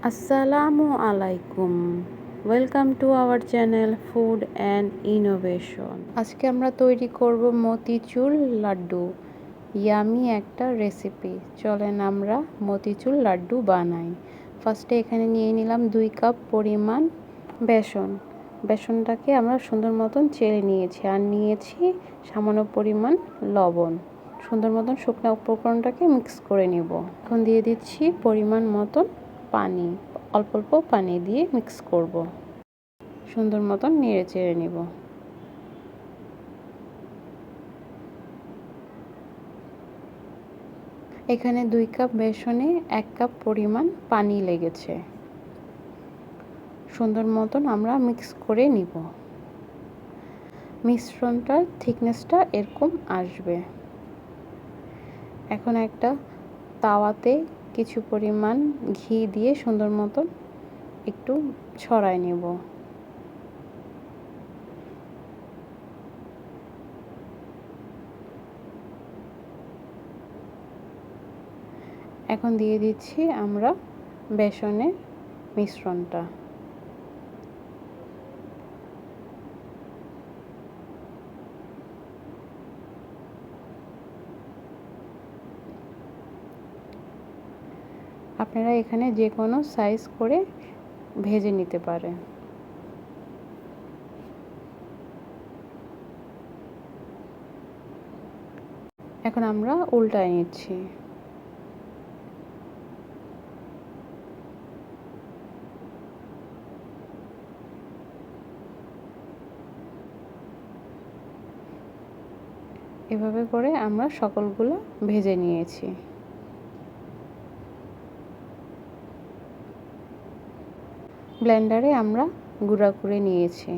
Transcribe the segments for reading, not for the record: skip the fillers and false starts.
আসসালামু আলাইকুম, welcome to our channel food and innovation. আজকে আমরা তৈরি করব মতিচুর লাড্ডু। ইয়ামি একটা রেসিপি। চলেন আমরা মতিচুর লাড্ডু বানাই। ফার্স্টে এখানে নিয়ে নিলাম 2 কাপ পরিমাণ বেসনটাকে আমরা সুন্দর মতন চেলে নিয়েছি, আর নিয়েছি সামান্য পরিমাণ লবণ। সুন্দর মতন শুকনো উপকরণটাকে মিক্স করে নিব। এখন দিয়ে দিচ্ছি পরিমাণ মতন পানি, অল্প অল্প পানি দিয়ে মিক্স করব। সুন্দর মতন নেড়ে চেড়ে নিব। এখানে 2 কাপ বেসনে 1 কাপ পরিমাণ পানি লেগেছে। সুন্দর মতন আমরা মিক্স করে নিব। মিশ্রণটার থিকনেসটা এরকম আসবে। এখন একটা তাওয়াতে কিছু পরিমাণ ঘি দিয়ে সুন্দর মতন একটু ছড়ায় নেব। এখন দিয়ে দিচ্ছি আমরা বেসনের মিশ্রণটা। আপনারা এখানে যে কোনো সাইজ করে ভেজে নিতে পারেন। এখন আমরা উল্টায় নিচ্ছি। এভাবে করে আমরা সকলগুলো ভেজে নিয়েছি। ব্লেন্ডারে আমরা গুঁড়া করে নিয়েছি।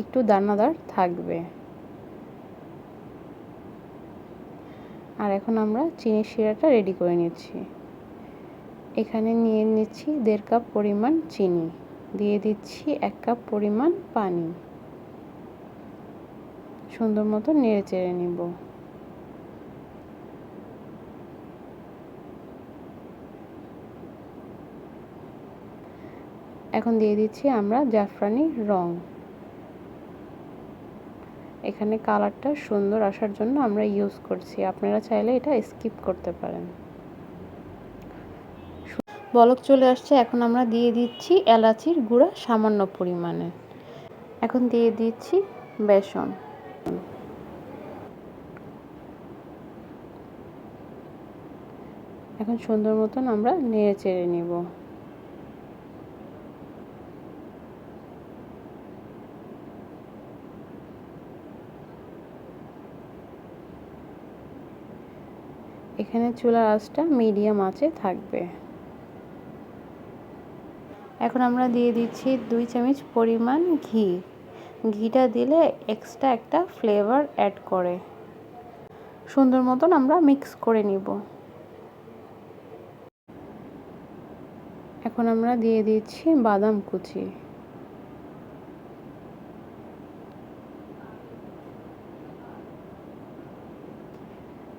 একটু দানাদার থাকবে। আর এখন আমরা চিনির শিরাটা রেডি করে নিচ্ছি। এখানে নিয়ে নিচ্ছি 1.5 কাপ পরিমাণ চিনি, দিয়ে দিচ্ছি 1 কাপ পরিমাণ পানি। সুন্দর মতো নেড়ে চেড়ে নিব। এখন দিয়ে দিচ্ছি আমরা জাফরানি রং। এখানে কালারটা সুন্দর আসার জন্য আমরা ইউজ করছি, আপনারা চাইলে এটা স্কিপ করতে পারেন। বলক চলে আসছে। এখন আমরা দিয়ে দিচ্ছি এলাচির গুঁড়া সামান্য পরিমাণে। এখন দিয়ে দিচ্ছি বেসন। এখন সুন্দর মতন আমরা নেড়ে চেড়ে নিব। এখানে চুলার আঁচটা মিডিয়াম আঁচে থাকবে। এখন আমরা দিয়ে দিচ্ছি 2 চামচ পরিমাণ ঘি। ঘিটা দিলে এক্সট্রা একটা ফ্লেভার অ্যাড করে। সুন্দর মতন আমরা মিক্স করে নিব। এখন আমরা দিয়ে দিচ্ছি বাদাম কুচি।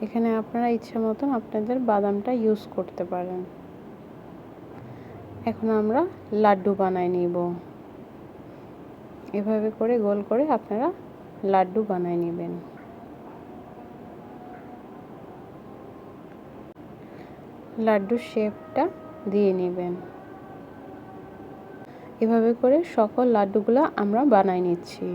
এখানে আপনারা ইচ্ছা মতন আপনাদের বাদামটা ইউজ করতে পারেন। এখন আমরা লাড্ডু বানাই নিব। এভাবে করে গোল করে আপনারা লাড্ডু বানাই নেবেন। লাড্ডুর শেপটা দিয়ে নেবেন। এভাবে করে সকল লাড্ডুগুলো আমরা বানাই নিচ্ছি।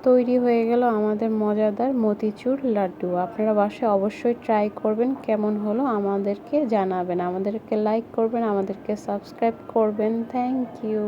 তৈরি হয়ে গেল আমাদের মজাদার মতিচুর লাড্ডু। আপনারা বাসায় অবশ্যই ট্রাই করবেন। কেমন হলো আমাদেরকে জানাবেন। আমাদেরকে লাইক করবেন, আমাদেরকে সাবস্ক্রাইব করবেন। Thank you.